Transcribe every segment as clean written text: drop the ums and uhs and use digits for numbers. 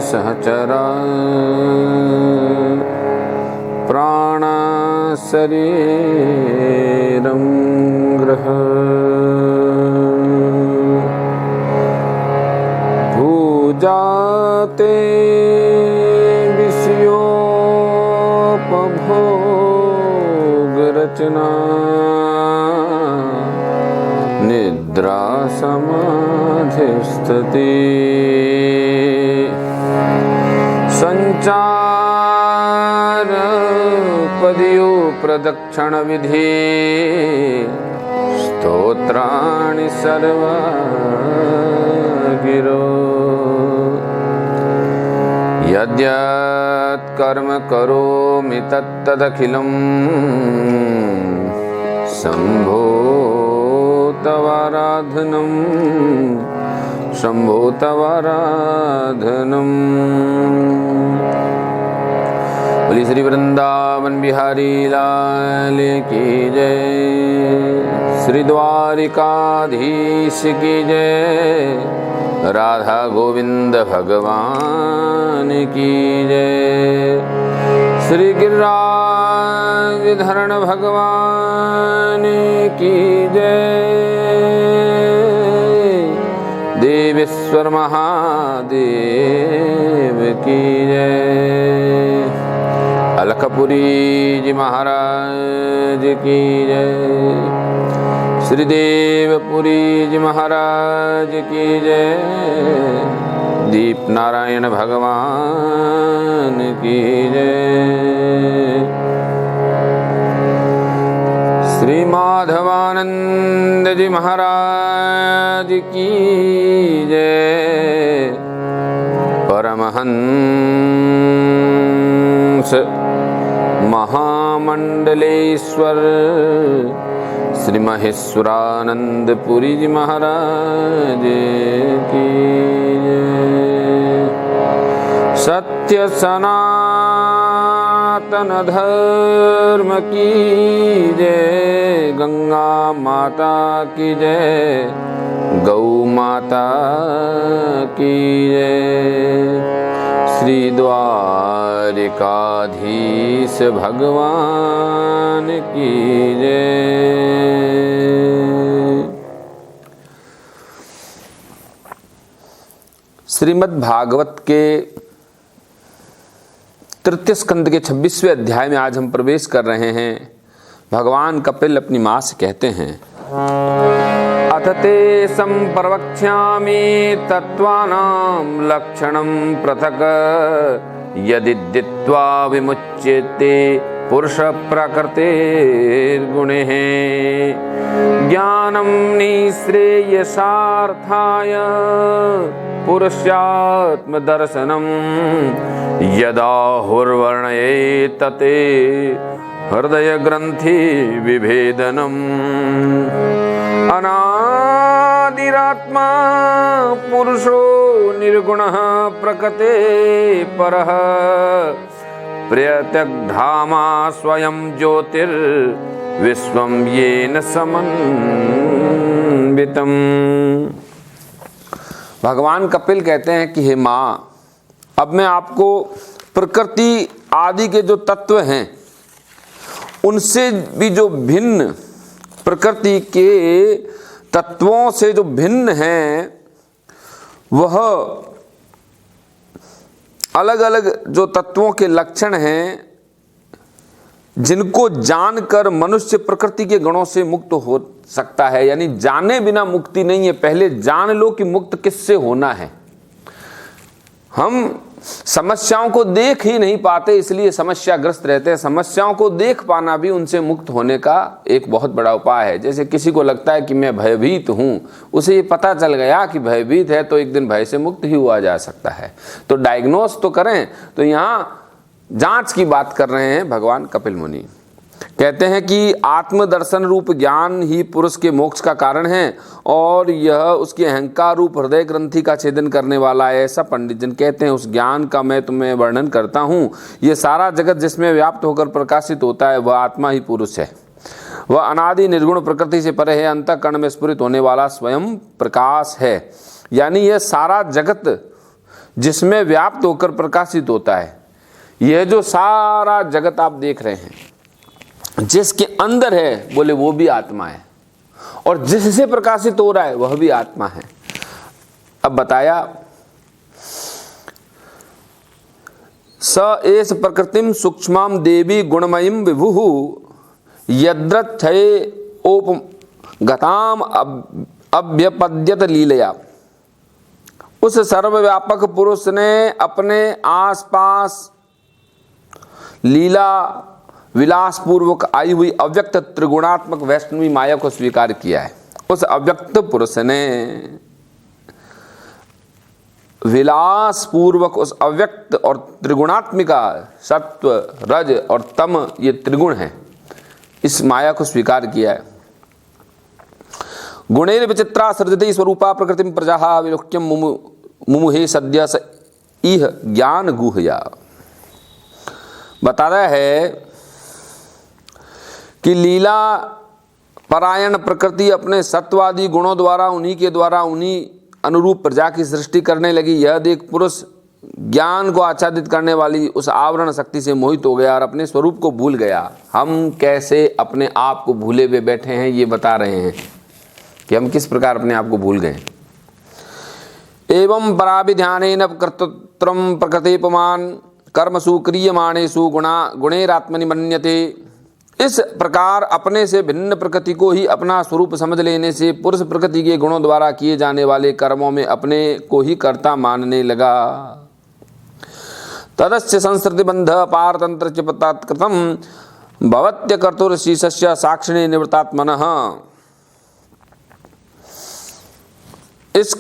सहचरा प्राण शरीरं ग्रह पूजाते विषयोपभोग रचना निद्रा समाधिस्थिति संचार पदियो प्रदक्षिण विधि स्तोत्राणि सर्वा गिरो यद्यत् कर्म करोमि तत्तदखिलं शम्भो तवाराधनम् शम्भो तवाराधनम्। बोली श्री वृंदावन बिहारी लाल की जय, श्री द्वारिकाधीश की जय, राधा गोविंद भगवान की जय, श्री गिरिराजधरण भगवान की जय, देवेश्वर महादेव की जय, अलखपुरी जी महाराज की जय, श्री देवपुरी जी महाराज की जय, दीप नारायण भगवान की जय, श्री माधवानंद जी महाराज की जय, परमहंस महामंडलेश्वर श्री महेश्वरानंद पुरी जी महाराज की जय, सत्य सनातन धर्म की जय, गंगा माता की जय, गौ माता की जय, श्री द्वारिकाधीश भगवान की जय। श्रीमद् भागवत के तृतीय स्कंद के 26वें अध्याय में आज हम प्रवेश कर रहे हैं। भगवान कपिल अपनी माँ से कहते हैं, अथ ते संप्रवक्ष्यामि तत्त्वानां लक्षणं पृथक् यदि दित्वा विमुच्यते पुरुष प्रकृतेर्गुणैः ज्ञानं निःश्रेयसार्थाय पुरुषात्मदर्शनं यदा हुर्वर्णयेत ते हृदय ग्रंथि विभेदनम् अनादिरात्मा पुरुषो निर्गुणः प्रकृते परः प्रत्यग्धामा स्वयं ज्योतिर्विश्वं येन समन्वितम्। भगवान कपिल कहते हैं कि हे माँ, अब मैं आपको प्रकृति आदि के जो तत्व हैं उनसे भी जो भिन्न, प्रकृति के तत्वों से जो भिन्न हैं, वह अलग अलग जो तत्वों के लक्षण हैं जिनको जानकर मनुष्य प्रकृति के गुणों से मुक्त हो सकता है। यानी जाने बिना मुक्ति नहीं है, पहले जान लो कि मुक्त किससे होना है। हम समस्याओं को देख ही नहीं पाते, इसलिए समस्याग्रस्त रहते हैं। समस्याओं को देख पाना भी उनसे मुक्त होने का एक बहुत बड़ा उपाय है। जैसे किसी को लगता है कि मैं भयभीत हूँ, उसे ये पता चल गया कि भयभीत है तो एक दिन भय से मुक्त ही हुआ जा सकता है। तो डायग्नोस तो करें। तो यहाँ जांच की बात कर रहे हैं भगवान कपिल मुनि। कहते हैं कि आत्मदर्शन रूप ज्ञान ही पुरुष के मोक्ष का कारण है और यह उसके अहंकार रूप हृदय ग्रंथि का छेदन करने वाला है। ऐसा पंडित जन कहते हैं। उस ज्ञान का मैं तुम्हें वर्णन करता हूँ। यह सारा जगत जिसमें व्याप्त होकर प्रकाशित होता है वह आत्मा ही पुरुष है। वह अनादि निर्गुण प्रकृति से परे है, अंतःकरण में स्फुरित होने वाला स्वयं प्रकाश है। यानी यह सारा जगत जिसमें व्याप्त होकर प्रकाशित होता है। यह जो सारा जगत आप देख रहे हैं, जिसके अंदर है बोले वो भी आत्मा है, और जिससे प्रकाशित हो रहा है वह भी आत्मा है। अब बताया स एष प्रकृतिम सूक्ष्मं देवी गुणमयीं विभुः यद्रच्छये उपगताम अभ्यपद्यत लीलया। उस सर्वव्यापक पुरुष ने अपने आसपास लीला विलास पूर्वक आई हुई अव्यक्त त्रिगुणात्मक वैष्णवी माया को स्वीकार किया है। उस अव्यक्त पुरुष ने विलास पूर्वक उस अव्यक्त और त्रिगुणात्मिका सत्व रज और तम, ये त्रिगुण है, इस माया को स्वीकार किया है। गुणेर विचित्रा सृजति स्वरूपा प्रकृतिम प्रजा विलोक्यम मुमुहे सद्य स इह ज्ञान गुहया। बताता है कि लीला परायण प्रकृति अपने सत्वादी गुणों द्वारा उन्हीं अनुरूप प्रजा की सृष्टि करने लगी। यह देख पुरुष ज्ञान को आच्छादित करने वाली उस आवरण शक्ति से मोहित हो गया और अपने स्वरूप को भूल गया। हम कैसे अपने आप को भूले हुए बैठे हैं ये बता रहे हैं कि हम किस प्रकार अपने आप को भूल गए। एवं पराभिध्यानेन कर्तृत्वं प्रकृतेपमान कर्मसु क्रियमाणेषु गुणैरात्मनि मन्यते। इस प्रकार अपने से भिन्न प्रकृति को ही अपना स्वरूप समझ लेने से पुरुष प्रकृति के गुणों द्वारा किए जाने वाले कर्मों में अपने को ही कर्ता मानने लगा। तदस्य संस्कृति बंध पारतंत्र च कृतम भवत्य कर्तुर्शीर्षस्य साक्षिणे निवृत्तात्मनः। इस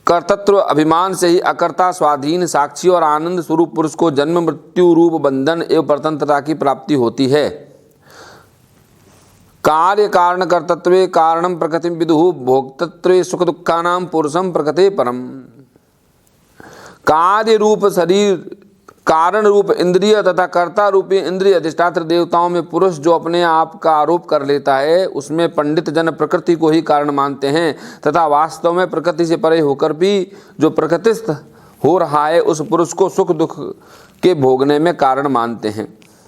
कर्तृत्व अभिमान से ही अकर्ता स्वाधीन साक्षी और आनंद स्वरूप पुरुष को जन्म मृत्यु रूप बंधन एवं परतंत्रता की प्राप्ति होती है। कार्य कारण कर्तृत्वे कारणम प्रकृति विदुः भोक्तृत्वे सुख दुखानां पुरुषम प्रकृते परम। कार्य रूप शरीर, कारण रूप इंद्रिय तथा कर्ता रूपी इंद्रिय अधिष्ठात्र देवताओं में पुरुष जो अपने आप का आरोप कर लेता है, उसमें पंडित जन प्रकृति को ही कारण मानते हैं तथा वास्तव में प्रकृति से परे होकर भी जो प्रकृतिस्थ हो रहा है उस पुरुष को सुख दुख के भोगने में कारण मानते हैं।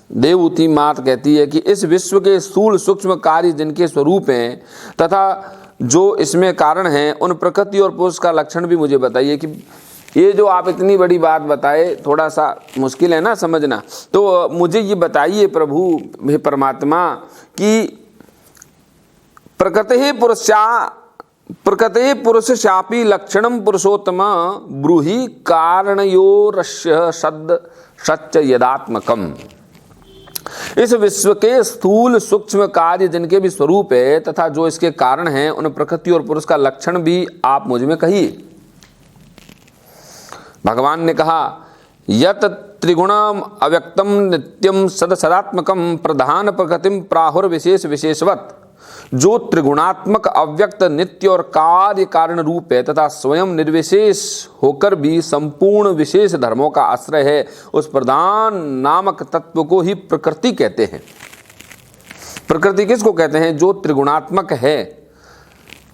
देवहूति मात कहती है कि इस विश्व के स्थूल सूक्ष्म कार्य जिनके स्वरूप हैं तथा जो इसमें कारण हैं, उन प्रकृति और पुरुष का लक्षण भी मुझे बताइए। कि ये जो आप इतनी बड़ी बात बताए, थोड़ा सा मुश्किल है ना समझना, तो मुझे ये बताइए प्रभु हे परमात्मा कि प्रकृति पुरुषशापि लक्षणम पुरुषोत्तम ब्रूहि कारणयोरस्य शब्द सच्च यदात्मकम। इस विश्व के स्थूल सूक्ष्म कार्य जिनके भी स्वरूप है तथा जो इसके कारण हैं, उन प्रकृति और पुरुष का लक्षण भी आप मुझ में कहिए। भगवान ने कहा यत त्रिगुणम अव्यक्तम नित्यम सदात्मकम प्रधान प्रकृतिम प्राहुर विशेष विशेषवत। जो त्रिगुणात्मक अव्यक्त नित्य और कार्य कारण रूप है तथा स्वयं निर्विशेष होकर भी संपूर्ण विशेष धर्मों का आश्रय है, उस प्रधान नामक तत्व को ही प्रकृति कहते हैं। प्रकृति किसको कहते हैं? जो त्रिगुणात्मक है,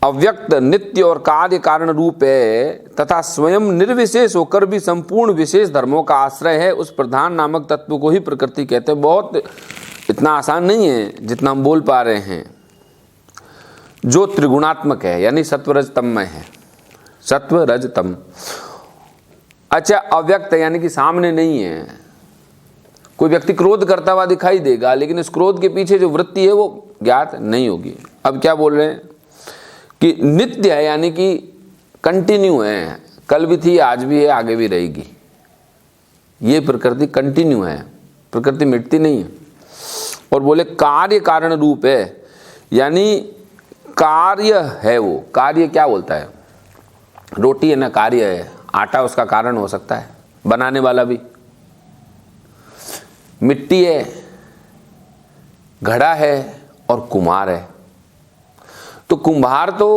अव्यक्त नित्य और कार्य कारण रूप है तथा स्वयं निर्विशेष होकर भी संपूर्ण विशेष धर्मों का आश्रय है, उस प्रधान नामक तत्व को ही प्रकृति कहते हैं। बहुत इतना आसान नहीं है जितना हम बोल पा रहे हैं। जो त्रिगुणात्मक है यानी सत्व रज तम में है, सत्व रज तम। अच्छा, अव्यक्त यानी कि सामने नहीं है। कोई व्यक्ति क्रोध करता हुआ दिखाई देगा लेकिन इस क्रोध के पीछे जो वृत्ति है वो ज्ञात नहीं होगी। अब क्या बोल रहे हैं कि नित्य है यानी कि कंटिन्यू है, कल भी थी आज भी है आगे भी रहेगी। ये प्रकृति कंटिन्यू है, प्रकृति मिटती नहीं है। और बोले कार्य कारण रूप है यानी कार्य है। वो कार्य क्या बोलता है? रोटी है ना, कार्य है। आटा उसका कारण हो सकता है, बनाने वाला भी। मिट्टी है, घड़ा है और कुम्हार है। तो कुम्हार तो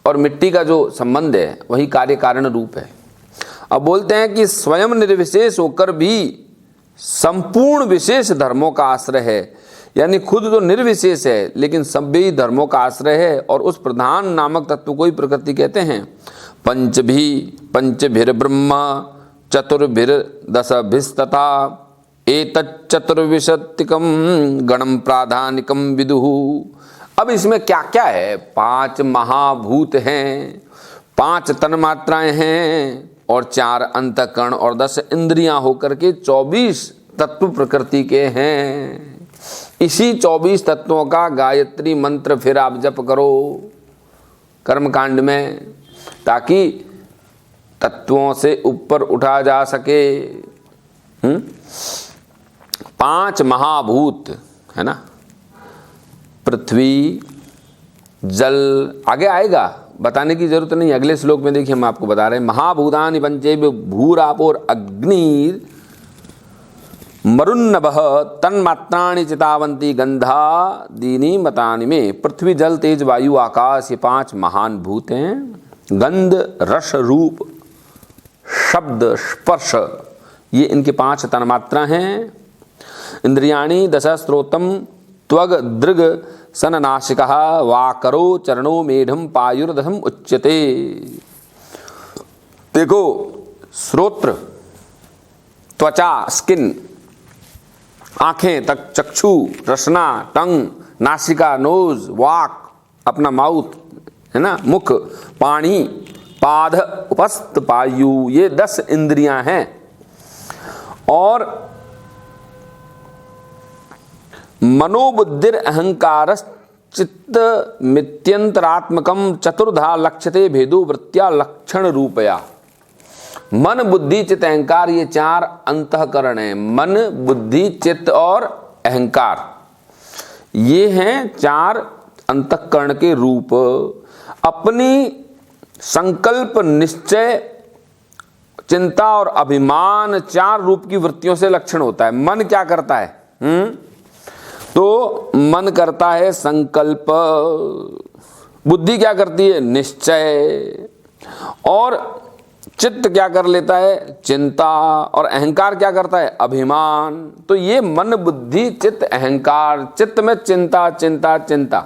और मिट्टी का जो संबंध है वही कार्य कारण रूप है। अब बोलते हैं कि स्वयं निर्विशेष होकर भी संपूर्ण विशेष धर्मों का आश्रय है, यानी खुद तो निर्विशेष है लेकिन सभी धर्मों का आश्रय है, और उस प्रधान नामक तत्व को ही प्रकृति कहते हैं। पंचभिर्ब्रह्म चतुर्भिर्दशभिस्तथा एतच्चतुर्विशतिकं गणं प्राधानिकं विदुः। अब इसमें क्या क्या है? 5 महाभूत हैं, 5 तन्मात्राएं हैं और 4 अंतःकरण और 10 इंद्रियां होकर के 24 तत्व प्रकृति के हैं। इसी 24 तत्वों का गायत्री मंत्र फिर आप जप करो कर्मकांड में, ताकि तत्वों से ऊपर उठा जा सके। 5 महाभूत है ना, पृथ्वी, जल, आगे आएगा, बताने की जरूरत नहीं, अगले श्लोक में देखिए हम आपको बता रहे हैं। महाभूतानि पंचेभ्यो भूरापोर अग्निर मरुन्नभः तन्मात्राणि चितावन्ति गंधादीनि मतानि में। पृथ्वी, जल, तेज, वायु, आकाश, ये 5 महान भूत हैं। गंध, रस, रूप, शब्द, स्पर्श, ये इनके 5 तन्मात्रा हैं। इंद्रियाणि दश श्रोत्रम त्वग दृग सननासिकः वाकरो चरणो मेढम पायुर्दशम उच्यते। देखो, श्रोत्र, त्वचा, स्किन, आंखें तक, चक्षु, रसना, टंग, नासिका, नोज, वाक, अपना माउथ है ना, मुख, पाणी, पाद, उपस्थ, पायु, ये 10 इंद्रियां हैं। और मनोबुद्धिर अहंकार चित्त मित्यंतरात्मकम चतुर्धा लक्ष्यते भेदो वृत्त्या लक्षण रूपया। मन, बुद्धि, चित्त, अहंकार, ये 4 अंतःकरण हैं। मन, बुद्धि, चित्त और अहंकार, ये हैं 4 अंतःकरण के रूप। अपनी संकल्प, निश्चय, चिंता और अभिमान, 4 रूप की वृत्तियों से लक्षण होता है। मन क्या करता है? तो मन करता है संकल्प, बुद्धि क्या करती है? निश्चय, और चित्त क्या कर लेता है? चिंता, और अहंकार क्या करता है? अभिमान। तो ये मन, बुद्धि, चित्त, अहंकार। चित्त में चिंता, चिंता, चिंता,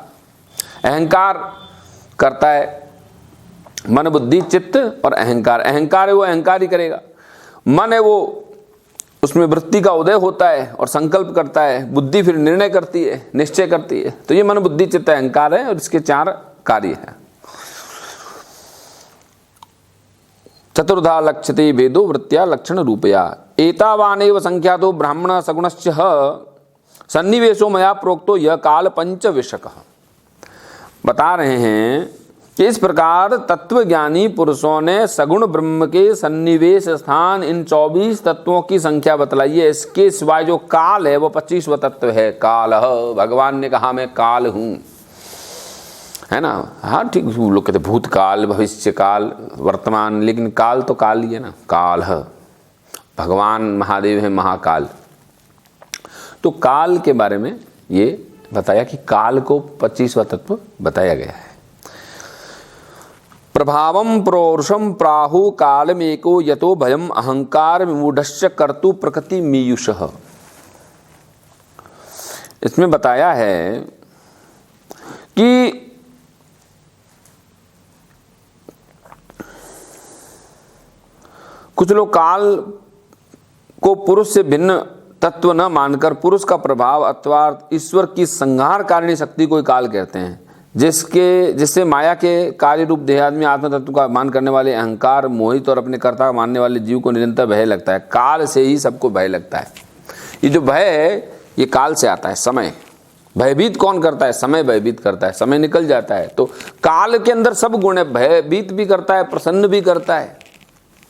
अहंकार करता है मन, बुद्धि, चित्त और अहंकार। अहंकार है वो अहंकार ही करेगा। मन है वो, उसमें वृत्ति का उदय होता है और संकल्प करता है। बुद्धि फिर निर्णय करती है, निश्चय करती है। तो ये मन, बुद्धि, चित्त, अहंकार है और इसके 4 कार्य हैं। चतुर्धा लक्ष्यते भेदो वृत्त्या लक्षण रूपया। एतावानेव संख्यातो ब्राह्मण सगुणश्च सन्निवेशो मया प्रोक्तो यह काल पंचविशकः। बता रहे हैं कि इस प्रकार तत्वज्ञानी पुरुषों ने सगुण ब्रह्म के सन्निवेश स्थान इन 24 तत्वों की संख्या बतलाई है। इसके सिवाय जो काल है वो 25वां तत्व है। काल, भगवान ने कहा मैं काल हूं, है ना। हाँ ठीक, लोग कहते भूतकाल, भविष्य काल, वर्तमान, लेकिन काल तो काल ही है ना। काल है, भगवान महादेव है महाकाल। तो काल के बारे में ये बताया कि काल को 25वां तत्व बताया गया है। प्रभावम प्रोरुषम प्राहु कालमेको यतो भयम अहंकार विमूढ़श्च कर्तु प्रकृति मीयुषः। इसमें बताया है कि कुछ लोग काल को पुरुष से भिन्न तत्व न मानकर पुरुष का प्रभाव अथवा ईश्वर की संहारकारिणी शक्ति को काल कहते हैं। जिससे माया के कार्य रूप देहादमी आत्म तत्व का मान करने वाले अहंकार, मोहित और अपने कर्ता मानने वाले जीव को निरंतर भय लगता है। काल से ही सबको भय लगता है। ये जो भय है ये काल से आता है। समय भयभीत कौन करता है? समय भयभीत करता है। समय निकल जाता है तो काल के अंदर सब गुण है। भयभीत भी करता है, प्रसन्न भी करता है,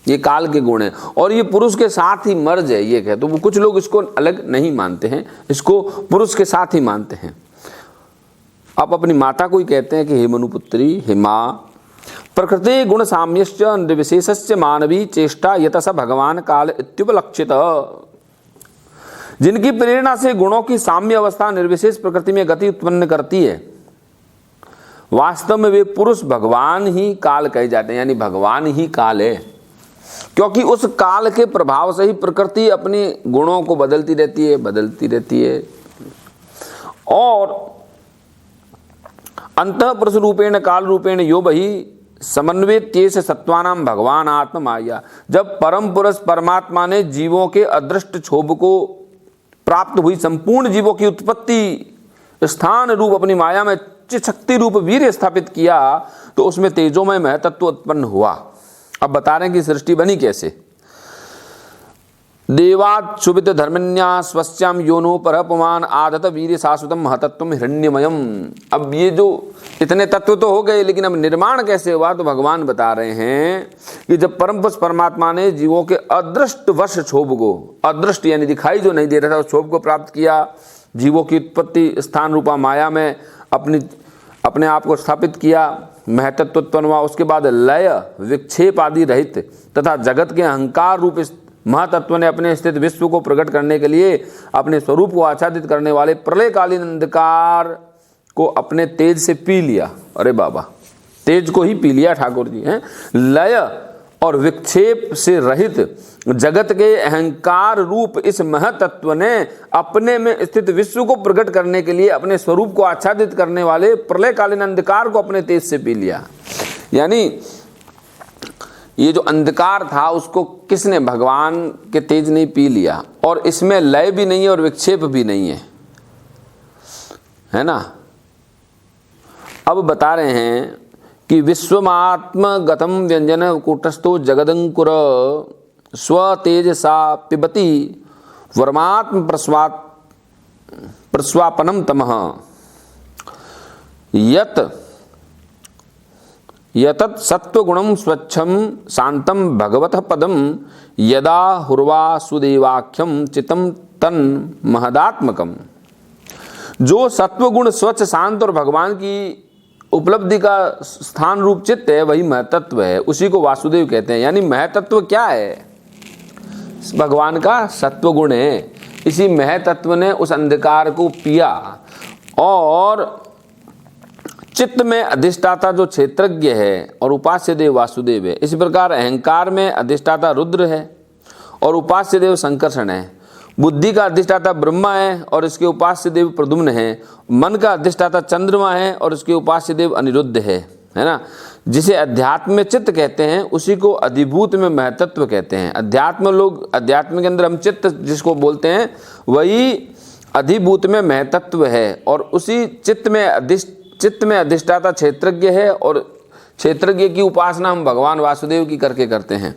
ये काल के गुण हैं। और ये पुरुष के साथ ही मर्ज है, ये कह तो कुछ लोग इसको अलग नहीं मानते हैं, इसको पुरुष के साथ ही मानते हैं। आप अपनी माता को ही कहते हैं कि हे मनुपुत्री, हे माँ, प्रकृति गुण साम्यश्च निर्विशेषस्य मानवी चेष्टा यतस भगवान काल इत्युपलक्षित। जिनकी प्रेरणा से गुणों की साम्य अवस्था निर्विशेष प्रकृति में गति उत्पन्न करती है, वास्तव में वे पुरुष भगवान ही काल कहे जाते हैं। यानी भगवान ही काल है, क्योंकि उस काल के प्रभाव से ही प्रकृति अपने गुणों को बदलती रहती है। और अंतः पुरुष रूपेण काल रूपेण यो बहि समन्वित से सत्वानाम भगवान आत्म माया। जब परम पुरुष परमात्मा ने जीवों के अदृष्ट क्षोभ को प्राप्त हुई संपूर्ण जीवों की उत्पत्ति स्थान रूप अपनी माया में चित शक्ति रूप वीर्य स्थापित किया तो उसमें तेजोमय महतत्व उत्पन्न हुआ। अब बता रहे हैं कि सृष्टि बनी कैसे। देवात् शुभित धर्मन्या स्वस्याम योनो परपुमान आदत वीर्य शाश्वतम महतत्वम हिरण्यमयम। अब ये जो इतने तत्व तो हो गए, लेकिन अब निर्माण कैसे हुआ तो भगवान बता रहे हैं कि जब परम पुरुष परमात्मा ने जीवों के अदृष्ट वश क्षोभ को, अदृष्ट यानी दिखाई जो नहीं दे रहा था, उस क्षोभ को प्राप्त किया, जीवों की उत्पत्ति स्थान रूपा माया में अपने आप को स्थापित किया, महतत्व उत्पन्न हुआ। उसके बाद लय विक्षेप आदि रहित तथा जगत के अहंकार रूप महातत्व ने अपने स्थित विश्व को प्रकट करने के लिए अपने स्वरूप को आच्छादित करने वाले प्रलयकालीन अंधकार को अपने तेज से पी लिया। अरे बाबा, तेज को ही पी लिया ठाकुर जी हैं। लय और विक्षेप से रहित जगत के अहंकार रूप इस महतत्व ने अपने में स्थित विश्व को प्रकट करने के लिए अपने स्वरूप को आच्छादित करने वाले प्रलयकालीन अंधकार को अपने तेज से पी लिया। यानी ये जो अंधकार था उसको किसने, भगवान के तेज ने पी लिया। और इसमें लय भी नहीं है और विक्षेप भी नहीं है ना। अब बता रहे हैं कि विश्वमात्म गतम व्यंजन कूटस्थो जगदंकुर स्वतेजसा पिबति वर्मात्म प्रस्वापनम तमः यतत् सत्वगुणम स्वच्छम शांतम भगवतः पदम यदा हुर्वासुदेवाख्यम चितम तन महदात्मकम। जो सत्वगुण स्वच्छ शांत और भगवान की उपलब्धि का स्थान रूप चित्त है वही महतत्व है, उसी को वासुदेव कहते हैं। यानी महतत्व क्या है, भगवान का सत्वगुण है। इसी महतत्व ने उस अंधकार को पिया और चित्त में अधिष्ठाता जो क्षेत्रज्ञ है और उपास्य देव वासुदेव है। इसी प्रकार अहंकार में अधिष्ठाता रुद्र है और उपास्य देव संकर्षण है। बुद्धि का अधिष्ठाता ब्रह्मा है और इसके उपास्य देव प्रद्युम्न है। मन का अधिष्ठाता चंद्रमा है और इसके उपास्य देव अनिरुद्ध है ना। जिसे अध्यात्म में चित्त कहते हैं उसी को अधिभूत में महतत्व कहते हैं। अध्यात्म के अंदर हम चित्त जिसको बोलते हैं वही अधिभूत में महतत्व है और उसी चित्त में अधिष्ठाता क्षेत्रज्ञ है और क्षेत्रज्ञ की उपासना हम भगवान वासुदेव की करते हैं।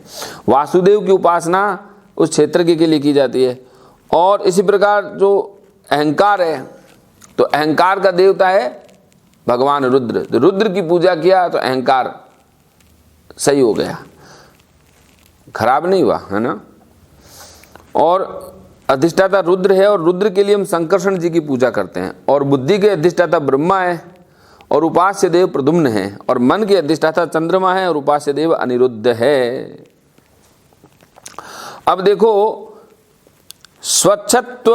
वासुदेव की उपासना उस क्षेत्रज्ञ के लिए की जाती है। और इसी प्रकार जो अहंकार है तो अहंकार का देवता है भगवान रुद्र। तो रुद्र की पूजा किया तो अहंकार सही हो गया, खराब नहीं हुआ, है ना। और अधिष्ठाता रुद्र है और रुद्र के लिए हम संकर्षण जी की पूजा करते हैं। और बुद्धि के अधिष्ठाता ब्रह्मा है और उपास्य देव प्रद्युम्न है। और मन के अधिष्ठाता चंद्रमा है और उपास्य देव अनिरुद्ध है। अब देखो, स्वच्छत्व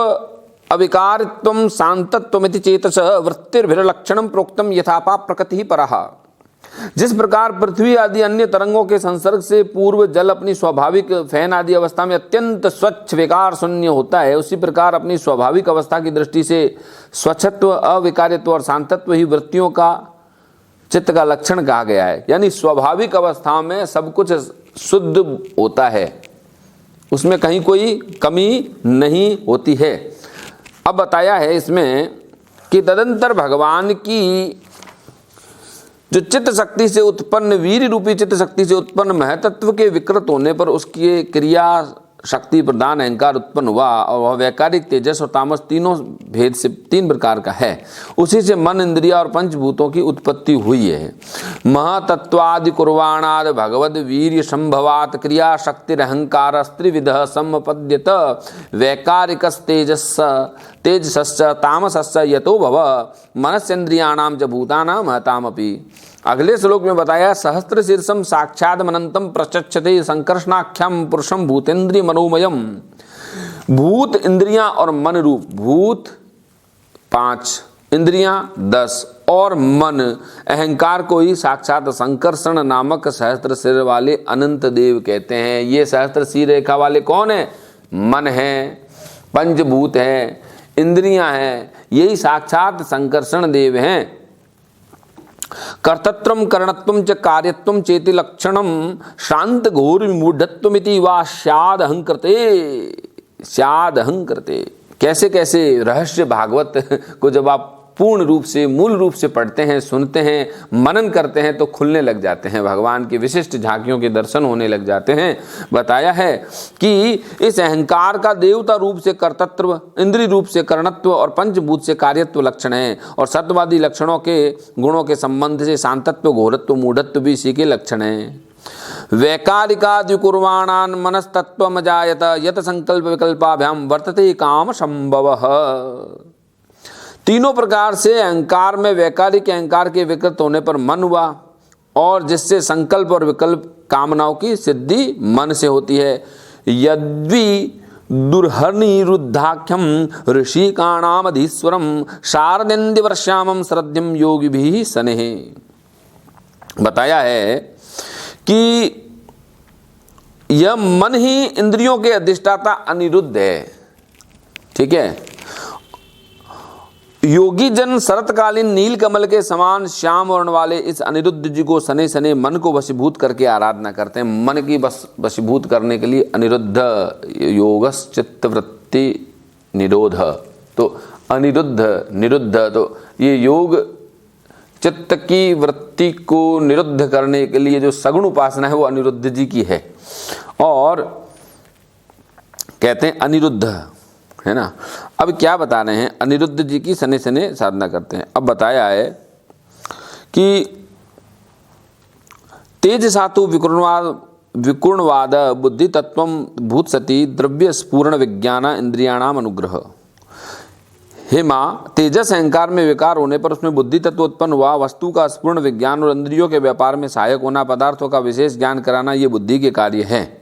अविकारित्वम शांतत्वमिति चेतस वृत्तिर्भिर्लक्षणम प्रोक्तम यथापा प्रकृति परः। जिस प्रकार पृथ्वी आदि अन्य तरंगों के संसर्ग से पूर्व जल अपनी स्वाभाविक फैन आदि अवस्था में अत्यंत स्वच्छ विकार शून्य होता है, उसी प्रकार अपनी स्वाभाविक अवस्था की दृष्टि से स्वच्छत्व, अविकारित्व और शांतत्व ही वृत्तियों का चित्त का लक्षण कहा गया है। यानी स्वाभाविक अवस्था में सब कुछ शुद्ध होता है, उसमें कहीं कोई कमी नहीं होती है। अब बताया है इसमें कि तदंतर भगवान की जो चित्त शक्ति से उत्पन्न वीर रूपी चित्त शक्ति से उत्पन्न महतत्व के विकृत होने पर उसकी क्रिया शक्ति प्रदान अहंकार उत्पन्न हुआ और वह वैकारिक तेजस और तामस तीनों भेद से 3 प्रकार का है। उसी से मन, इंद्रिया और पंचभूतों की उत्पत्ति हुई है। महतत्वादि कुर्वाणाद भगवद वीर्य संभवात क्रिया शक्ति अहंकार स्त्रिविध सम्पद्यत वैकारिकस्तेजस तामसस् यतो भव मनस्येन्द्रियाणाम च भूतानां महतामपि। अगले श्लोक में बताया, सहस्त्र शीर्षम साक्षात मनंतम प्रचक्षते संकर्षणाख्यम पुरुषम भूतेन्द्रिय मनोमयम। भूत, इंद्रियां और मन रूप, भूत 5, इंद्रियां 10 और मन अहंकार को ही साक्षात संकर्षण नामक सहस्त्र सिर वाले अनंत देव कहते हैं। ये सहस्त्र सिर रेखा वाले कौन है? मन है, पंचभूत है, इंद्रियां हैं, यही साक्षात संकर्षण देव हैं। कर्तृत्वम करणत्वम च कार्यत्वम चेति लक्षणम शांत घोर विमूढ़त्वमिति वा स्याद अहंकृते। कैसे कैसे रहस्य भागवत को जब आप पूर्ण रूप से मूल रूप से पढ़ते हैं, सुनते हैं, मनन करते हैं तो खुलने लग जाते हैं, भगवान की विशिष्ट झांकियों के दर्शन होने लग जाते हैं। बताया है कि इस अहंकार का देवता रूप से कर्तृत्व, इंद्रिय रूप से करणत्व और पंचभूत से कार्यत्व लक्षण है, और सत्वादी लक्षणों के गुणों के संबंध से शांतत्व, घोरत्व, मूढ़त्व भी इसी के लक्षण हैं। वैकारिकाद्युकुर्वाणान् मनस्तत्त्वमजायत यत संकल्प विकल्पाभ्याम वर्तते काम संभवः। तीनों प्रकार से अहंकार में वैकारिक अहंकार के विकृत होने पर मन हुआ, और जिससे संकल्प और विकल्प कामनाओं की सिद्धि मन से होती है। यद्वी दुर्हनिरुद्धाख्यम ऋषिकाणामधीश्वरम शारदेन्द्रवर्ष्यामं श्रद्धम योगी भी सनेह। बताया है कि यह मन ही इंद्रियों के अधिष्ठाता अनिरुद्ध है। ठीक है। योगी जन शरतकालीन नील कमल के समान श्याम वर्ण वाले इस अनिरुद्ध जी को सने सने मन को वशीभूत करके आराधना करते हैं। मन की वशीभूत करने के लिए अनिरुद्ध योगस चित्तवृत्ति निरोध। तो अनिरुद्ध निरुद्ध, तो ये योग चित्त की वृत्ति को निरुद्ध करने के लिए जो सगुण उपासना है वो अनिरुद्ध जी की है, और कहते हैं अनिरुद्ध, है ना। अब क्या बता रहे हैं, अनिरुद्ध जी की सने सने साधना करते हैं। अब बताया है कि तेज सातु विकुर्णवाद बुद्धि तत्वम भूत सती द्रव्य स्पूर्ण विज्ञान इंद्रियाणाम अनुग्रह। हे माँ, तेजस अहंकार में विकार होने पर उसमें बुद्धि तत्व उत्पन्न हुआ, वस्तु का स्पूर्ण विज्ञान और इंद्रियों के व्यापार में सहायक होना, पदार्थों का विशेष ज्ञान कराना, ये बुद्धि के कार्य है।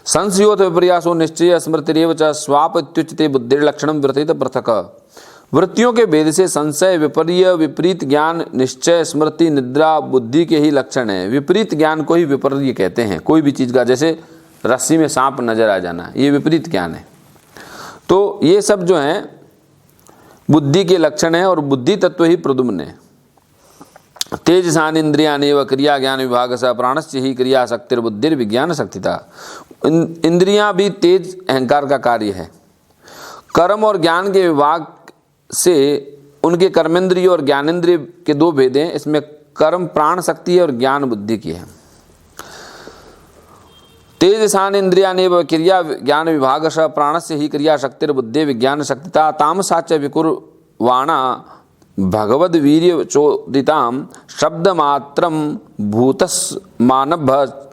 संशयोत विपर्यासो निश्चय स्मृतिरेव च स्वापत्युच्यते बुद्धिर्लक्षणम विरतित पृथक। वृत्तियों के भेद से संशय, विपर्य, विपरीत ज्ञान, निश्चय, स्मृति, निद्रा बुद्धि के ही लक्षण है। विपरीत ज्ञान को ही विपर्य कहते हैं। कोई भी चीज का, जैसे रस्सी में सांप नजर आ जाना, ये विपरीत ज्ञान है। तो ये सब जो है बुद्धि के लक्षण है, और बुद्धि तत्व ही प्रद्युम्न है। तेजसान इंद्रियानेव क्रिया ज्ञान विभाग स प्राणस्य ही क्रिया शक्तिर्बुद्धिर विज्ञान शक्तिता। इंद्रियां भी तेज अहंकार का कार्य है। कर्म और ज्ञान के विभाग से उनके कर्मेंद्रिय और ज्ञानेंद्रिय के दो भेद हैं। इसमें कर्म प्राण शक्ति है और ज्ञान बुद्धि की है। तेजसान इंद्रियानेव क्रिया ज्ञान विभाग स प्राणस्य ही क्रिया शक्तिर्बुद्धि विज्ञान शक्तिता। तामसाच विकुर्वाणा भगवद वीर्य चोदिताम शब्द मात्रम भूतस मानभ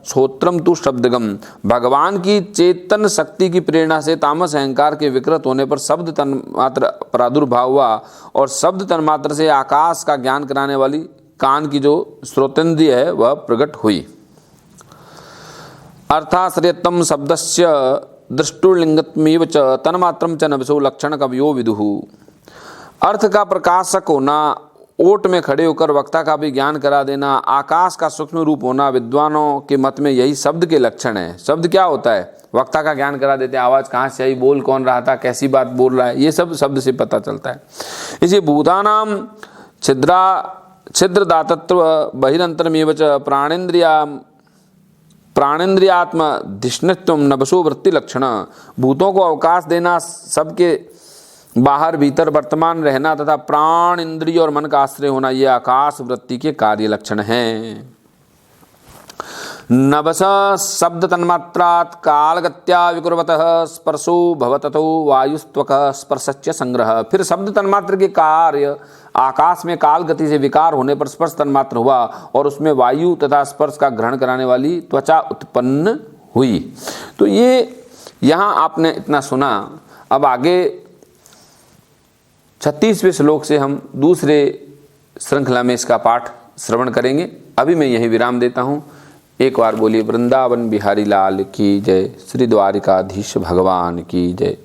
श्रोत्रम तु शब्दगम। भगवान की चेतन शक्ति की प्रेरणा से तामस अहंकार के विकृत होने पर शब्द तन्मात्र प्रादुर्भाव हुआ, और शब्द तन्मात्र से आकाश का ज्ञान कराने वाली कान की जो श्रोतेंद्रिय है वह प्रकट हुई। अर्थाश्रयत्तम शब्दस्य दृष्टुलिंगत्मेव च तन्मात्रम च नभसो लक्षण कवयो विदुः। अर्थ का प्रकाशक होना, ओट में खड़े होकर वक्ता का भी ज्ञान करा देना, आकाश का सूक्ष्म रूप होना, विद्वानों के मत में यही शब्द के लक्षण है। शब्द क्या होता है? वक्ता का ज्ञान करा देते हैं, आवाज कहाँ से आई, बोल कौन रहा था, कैसी बात बोल रहा है, ये सब शब्द से पता चलता है। इसे भूतानाम छिद्र दातत्व बहिरंतरमेव च प्राणेन्द्रियात्म धिष्णत्व नभसो वृत्ति लक्षण। भूतों को अवकाश देना, सबके बाहर भीतर वर्तमान रहना तथा प्राण इंद्रिय और मन का आश्रय होना, ये आकाश वृत्ति के कार्य लक्षण हैं। नभस शब्द तन्मात्रात् कालगत्या विकुर्वतः स्पर्शो भवततो वायुस्त्वक स्पर्शस्य संग्रह। फिर शब्द तन्मात्र के कार्य आकाश में काल गति से विकार होने पर स्पर्श तन्मात्र हुआ, और उसमें वायु तथा स्पर्श का ग्रहण कराने वाली त्वचा उत्पन्न हुई। तो ये यहाँ आपने इतना सुना। अब आगे 36वें श्लोक से हम दूसरे श्रृंखला में इसका पाठ श्रवण करेंगे। अभी मैं यही विराम देता हूँ। एक बार बोलिए वृंदावन बिहारी लाल की जय, श्री द्वारिकाधीश भगवान की जय।